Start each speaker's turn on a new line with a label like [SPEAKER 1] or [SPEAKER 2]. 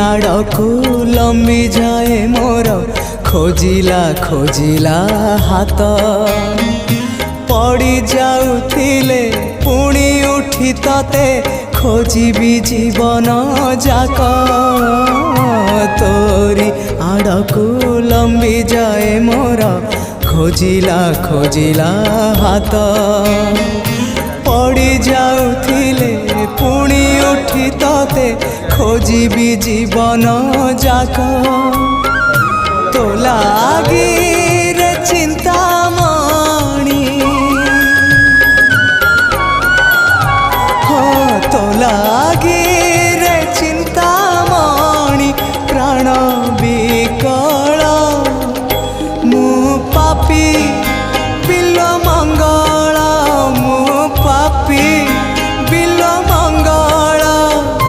[SPEAKER 1] आड़कू लंबी जाए मोर खोजिला खोजिला हाथ पड़ी जाउथिले पुणी उठी तते खोजिबी जीवन जाक तोरी आड़कू लंबी जाए मोर खोजिला खोजिला हाथ पड़ी जाउथिले पुणी उठी तते खोजिबी जीवन जाक तो लागी रे चिंता